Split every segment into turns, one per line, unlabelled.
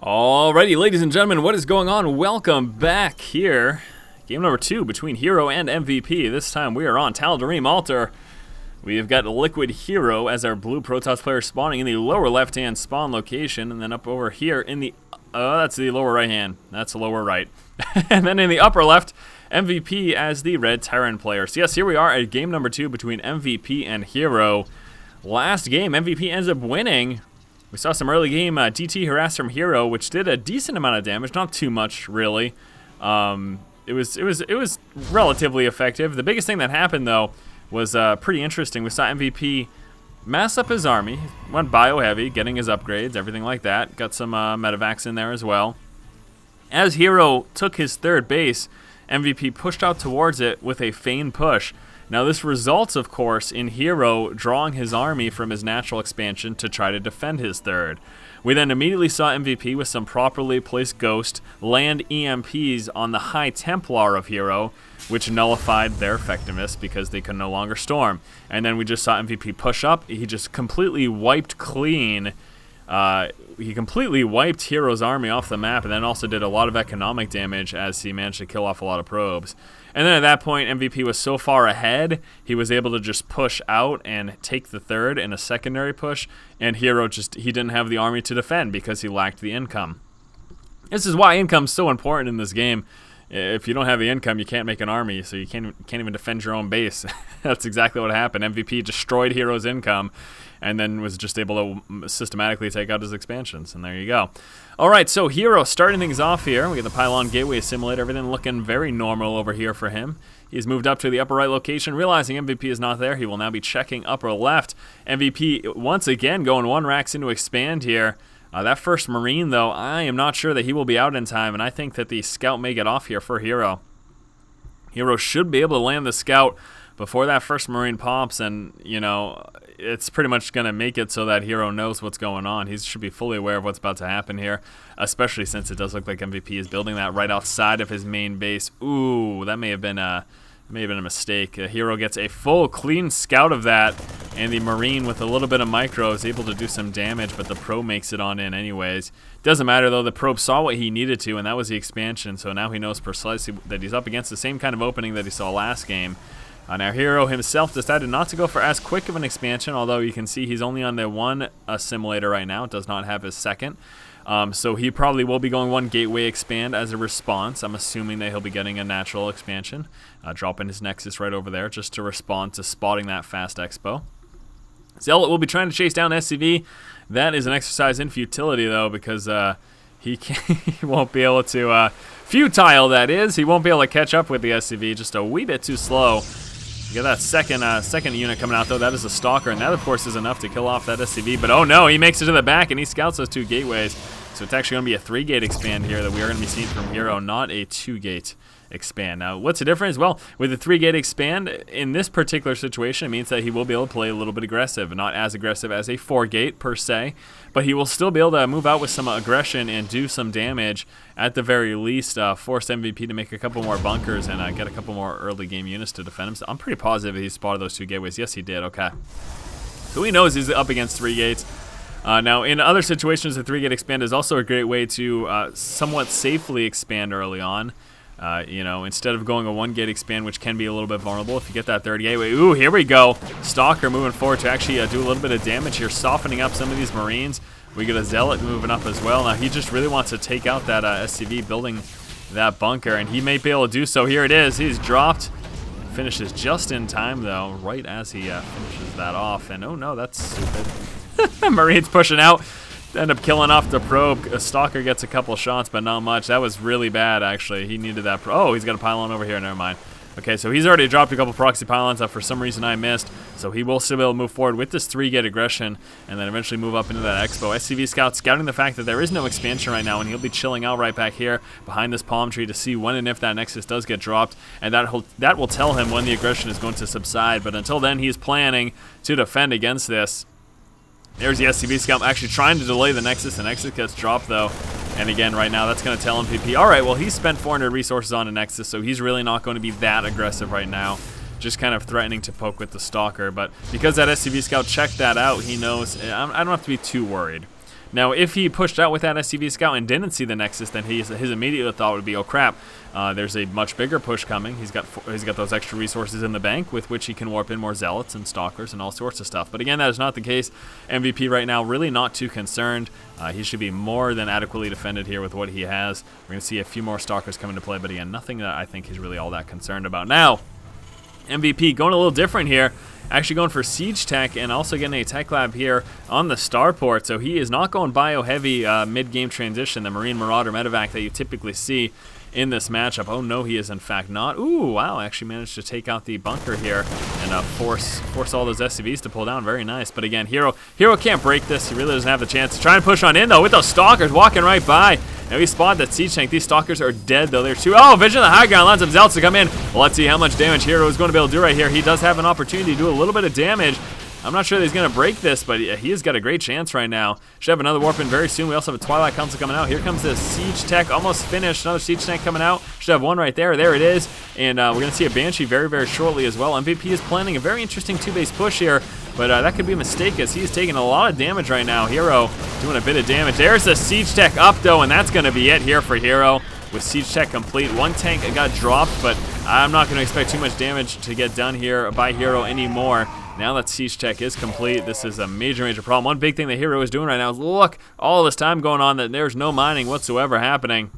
Alrighty, ladies and gentlemen, what is going on? Welcome back here. Game number 2 between HerO and MVP. This time we are on Tal'Darim Altar. We have got Liquid HerO as our blue Protoss player spawning in the lower left-hand spawn location, and then up over here in the... that's the lower right-hand. That's the lower right. And then in the upper left, MVP as the red Terran player. So yes, here we are at game number 2 between MVP and HerO. Last game, MVP ends up winning. We saw some early game DT harass from HerO, which did a decent amount of damage, not too much really. It was relatively effective. The biggest thing that happened though was pretty interesting. We saw MVP mass up his army, went bio heavy, getting his upgrades, everything like that. Got some medevacs in there as well. As HerO took his third base, MVP pushed out towards it with a feign push. Now this results, of course, in HerO drawing his army from his natural expansion to try to defend his third. We then immediately saw MVP with some properly placed Ghost land EMPs on the High Templar of HerO, which nullified their effectiveness because they could no longer storm. And then we just saw MVP push up. He just completely wiped clean. He completely wiped HerO's army off the map, and then also did a lot of economic damage as he managed to kill off a lot of probes. And then at that point, MVP was so far ahead, he was able to just push out and take the third in a secondary push, and HerO he didn't have the army to defend because he lacked the income. This is why income's so important in this game. If you don't have the income, you can't make an army, so you can't even defend your own base. That's exactly what happened. MVP destroyed HerO's income, and then was just able to systematically take out his expansions, and there you go. Alright, so HerO starting things off here. We got the Pylon Gateway Simulator, everything looking very normal over here for him. He's moved up to the upper right location, realizing MVP is not there. He will now be checking upper left. MVP once again going 1 racks into expand here. That first Marine, though, I am not sure that he will be out in time, and I think that the Scout may get off here for HerO. HerO should be able to land the Scout before that first Marine pops, and, you know, it's pretty much going to make it so that HerO knows what's going on. He should be fully aware of what's about to happen here, especially since it does look like MVP is building that right outside of his main base. Ooh, that may have been a mistake. HerO gets a full clean scout of that, and the Marine with a little bit of micro is able to do some damage, but the probe makes it on in anyways. Doesn't matter though, the probe saw what he needed to, and that was the expansion, so now he knows precisely that he's up against the same kind of opening that he saw last game. Now HerO himself decided not to go for as quick of an expansion, although you can see he's only on the one assimilator right now, does not have his second. So he probably will be going 1 gateway expand as a response. I'm assuming that he'll be getting a natural expansion, dropping his Nexus right over there just to respond to spotting that fast expo. Zealot will be trying to chase down SCV. That is an exercise in futility though, because he won't be able to, futile that is, he won't be able to catch up with the SCV, just a wee bit too slow. You got that second unit coming out though. That is a Stalker, and that of course is enough to kill off that SCV. But oh no, he makes it to the back and he scouts those 2 gateways. So it's actually going to be a 3-gate expand here that we are going to be seeing from HerO, not a 2-gate expand. Now, what's the difference? Well, with the 3-gate expand, in this particular situation, it means that he will be able to play a little bit aggressive. Not as aggressive as a 4-gate per se, but he will still be able to move out with some aggression and do some damage. At the very least, force MVP to make a couple more bunkers and get a couple more early game units to defend him. So I'm pretty positive he spotted those 2 gateways. Yes, he did. Okay. So he knows he's up against 3 gates. Now, in other situations, the 3-gate expand is also a great way to somewhat safely expand early on. You know, instead of going a 1-gate expand, which can be a little bit vulnerable, if you get that 3rd gateway. Ooh, here we go. Stalker moving forward to actually do a little bit of damage here, softening up some of these Marines. We get a Zealot moving up as well. Now, he just really wants to take out that SCV, building that bunker, and he may be able to do so. Here it is. He's dropped. Finishes just in time, though, right as he finishes that off. And oh no, that's stupid. Marine's pushing out, end up killing off the probe. A Stalker gets a couple shots, but not much. that was really bad, actually. He needed that. Oh, he's got a pylon over here. Never mind. Okay, so he's already dropped a couple proxy pylons that for some reason I missed. So he will still be able to move forward with this 3-gate aggression and then eventually move up into that expo. SCV Scout scouting the fact that there is no expansion right now, and he'll be chilling out right back here behind this palm tree to see when and if that Nexus does get dropped. And that will tell him when the aggression is going to subside. But until then, he's planning to defend against this. There's the SCV Scout actually trying to delay the Nexus. The Nexus gets dropped though. And again, right now, that's going to tell MVP, all right, well, he's spent 400 resources on a Nexus, so he's really not going to be that aggressive right now. Just kind of threatening to poke with the Stalker. But because that SCV Scout checked that out, he knows, I don't have to be too worried. Now, if he pushed out with that SCV Scout and didn't see the Nexus, then his immediate thought would be, oh crap, there's a much bigger push coming. He's got those extra resources in the bank with which he can warp in more Zealots and Stalkers and all sorts of stuff. But again, that is not the case. MVP right now really not too concerned. He should be more than adequately defended here with what he has. We're going to see a few more Stalkers come into play, but again, nothing that I think he's really all that concerned about. Now, MVP going a little different here. Actually going for Siege Tech and also getting a Tech Lab here on the starport. So he is not going bio-heavy mid-game transition, the Marine Marauder medevac that you typically see in this matchup. Oh no, he is in fact not. Ooh, wow, actually managed to take out the bunker here and force all those SCVs to pull down. Very nice. But again, HerO can't break this. He really doesn't have the chance to try and push on in though with those Stalkers walking right by. Now he spotted that Siege Tank. These Stalkers are dead though. They're too. Oh, Vision of the High Ground allows some Zealots to come in. Well, let's see how much damage HerO is going to be able to do right here. He does have an opportunity to do a little bit of damage. I'm not sure that he's going to break this, but he has got a great chance right now. Should have another warp in very soon. We also have a Twilight Council coming out. Here comes the Siege Tech, almost finished. Another Siege Tank coming out. Should have one right there. There it is. And we're going to see a Banshee very, very shortly as well. MVP is planning a very interesting two-base push here, but that could be a mistake as he's taking a lot of damage right now. HerO doing a bit of damage. There's the Siege Tech up, though, and that's going to be it here for HerO. With Siege Tech complete, one tank got dropped, but I'm not going to expect too much damage to get done here by HerO anymore. Now that Siege Tech is complete, this is a major, major problem. One big thing that HerO is doing right now is look, all this time going on that there's no mining whatsoever happening.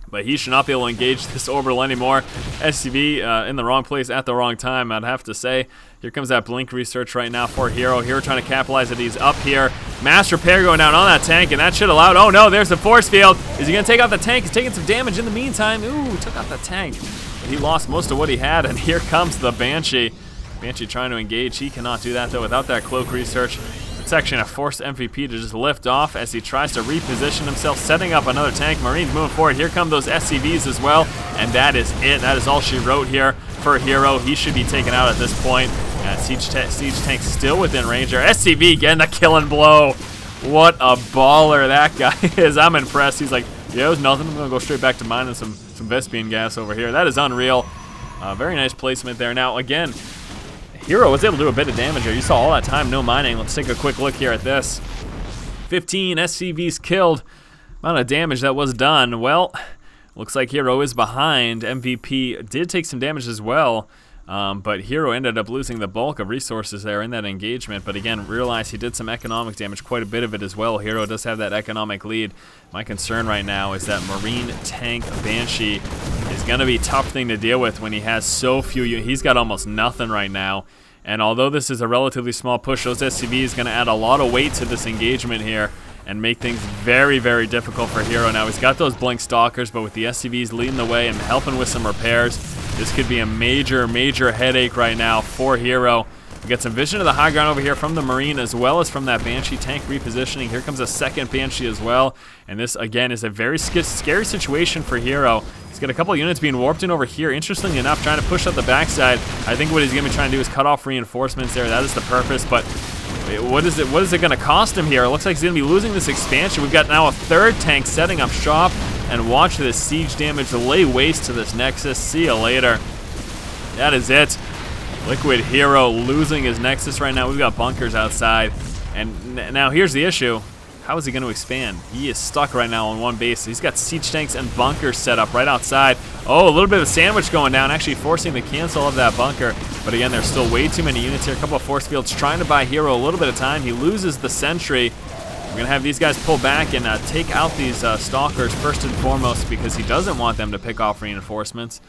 But he should not be able to engage this orbital anymore. SCV in the wrong place at the wrong time, I'd have to say. Here comes that blink research right now for HerO. HerO trying to capitalize that he's up here. Mass repair going down on that tank, and that should allow it. Oh no, there's the force field. Is he going to take out the tank? He's taking some damage in the meantime. Ooh, took out the tank. He lost most of what he had, and here comes the Banshee. Banshee trying to engage. He cannot do that, though, without that cloak research. It's actually going to force MVP to just lift off as he tries to reposition himself, setting up another tank. Marines moving forward. Here come those SCVs as well, and that is it. That is all she wrote here for HerO. He should be taken out at this point. Siege Tank still within range there. SCV getting the killing blow. What a baller that guy is. I'm impressed. He's like, yeah, it was nothing. I'm going to go straight back to mining some Vespian gas over here. That is unreal. Very nice placement there. Now, again, HerO was able to do a bit of damage here. You saw all that time, no mining. Let's take a quick look here at this. 15 SCVs killed. Amount of damage that was done. Well, looks like HerO is behind. MVP did take some damage as well, but HerO ended up losing the bulk of resources there in that engagement. But again, realize he did some economic damage, quite a bit of it as well. HerO does have that economic lead. My concern right now is that Marine Tank Banshee is going to be a tough thing to deal with when he has so few. He's got almost nothing right now. And although this is a relatively small push, those SCVs is going to add a lot of weight to this engagement here and make things very, very difficult for HerO. Now, he's got those Blink Stalkers, but with the SCVs leading the way and helping with some repairs, this could be a major, major headache right now for HerO. We got some vision of the high ground over here from the Marine as well as from that Banshee tank repositioning. Here comes a second Banshee as well. And this, again, is a very scary situation for HerO. He's got a couple of units being warped in over here. Interestingly enough, trying to push up the backside. I think what he's going to be trying to do is cut off reinforcements there. That is the purpose. But what is it going to cost him here? It looks like he's going to be losing this expansion. We've got now a third tank setting up shop. And watch this siege damage lay waste to this Nexus. See you later. That is it. Liquid HerO losing his Nexus right now. We've got bunkers outside. And now here's the issue. How is he going to expand? He is stuck right now on one base. He's got siege tanks and bunkers set up right outside. Oh, a little bit of a sandwich going down, actually forcing the cancel of that bunker. But again, there's still way too many units here. A couple of force fields trying to buy HerO a little bit of time. He loses the sentry. We're going to have these guys pull back and take out these Stalkers first and foremost because he doesn't want them to pick off reinforcements.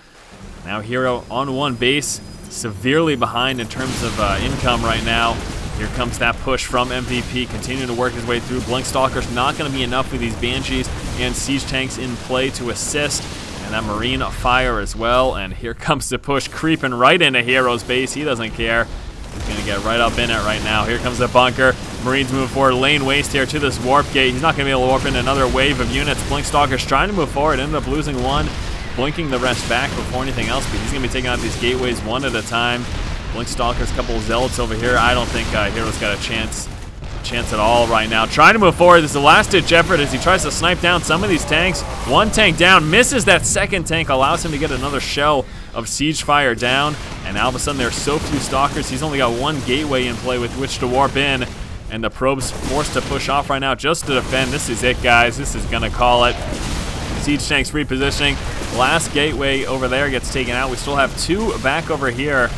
Now HerO on one base, severely behind in terms of income right now. Here comes that push from MVP, continuing to work his way through. Blink Stalker's not going to be enough with these Banshees and Siege Tanks in play to assist. And that Marine fire as well. And here comes the push, creeping right into HerO's base. He doesn't care. He's going to get right up in it right now. Here comes the bunker. Marines move forward, lane waste here to this warp gate. He's not going to be able to warp in another wave of units. Blink Stalker's trying to move forward, ended up losing one, blinking the rest back before anything else, but he's going to be taking out these gateways one at a time. Blink Stalkers, a couple of Zealots over here. I don't think HerO's got a chance at all right now. Trying to move forward. This is a last-ditch effort as he tries to snipe down some of these tanks. One tank down, misses that second tank, allows him to get another shell of siege fire down, and all of a sudden there's so few Stalkers, he's only got one gateway in play with which to warp in. And the probes forced to push off right now just to defend. This is it, guys. This is going to call it. Siege tanks repositioning. Last gateway over there gets taken out. We still have 2 back over here.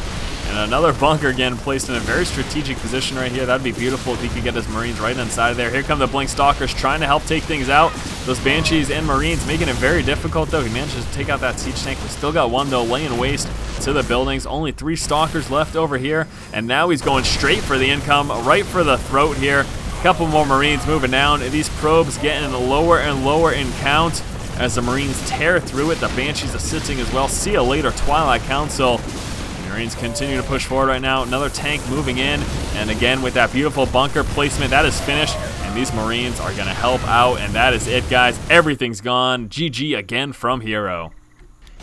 And another bunker again placed in a very strategic position right here. That'd be beautiful if he could get his Marines right inside of there. Here come the Blink Stalkers trying to help take things out. Those Banshees and Marines making it very difficult, though. He manages to take out that Siege tank. We still got 1, though, laying waste to the buildings. Only 3 Stalkers left over here. And now he's going straight for the income, right for the throat here. A couple more Marines moving down. These probes getting lower and lower in count as the Marines tear through it. The Banshees assisting as well. See you later, Twilight Council. Marines continue to push forward right now. Another tank moving in, and again with that beautiful bunker placement, that is finished, and these Marines are going to help out, and that is it, guys. Everything's gone. GG again from HerO.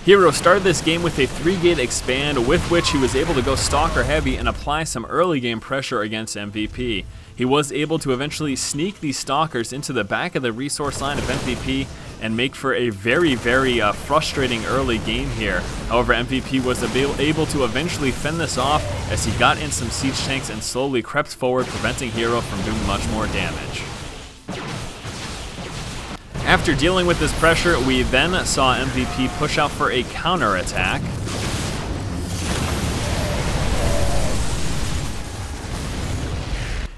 HerO started this game with a 3-gate expand, with which he was able to go Stalker heavy and apply some early game pressure against MVP. He was able to eventually sneak these Stalkers into the back of the resource line of MVP and make for a very, very frustrating early game here. However, MVP was able to eventually fend this off as he got in some siege tanks and slowly crept forward, preventing HerO from doing much more damage. After dealing with this pressure, we then saw MVP push out for a counterattack.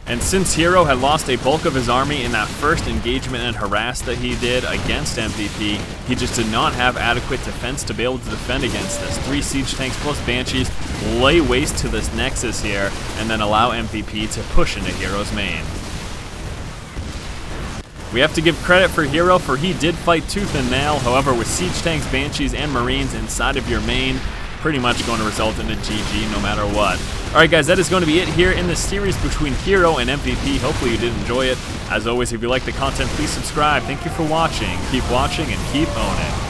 And since HerO had lost a bulk of his army in that first engagement and harass that he did against MVP, he just did not have adequate defense to be able to defend against this. 3 siege tanks plus Banshees lay waste to this Nexus here, and then allow MVP to push into HerO's main. We have to give credit for HerO, for he did fight tooth and nail. However, with siege tanks, Banshees, and Marines inside of your main, pretty much going to result in a GG no matter what. Alright guys, that is going to be it here in this series between HerO and MVP. Hopefully you did enjoy it. As always, if you like the content, please subscribe. Thank you for watching. Keep watching and keep owning.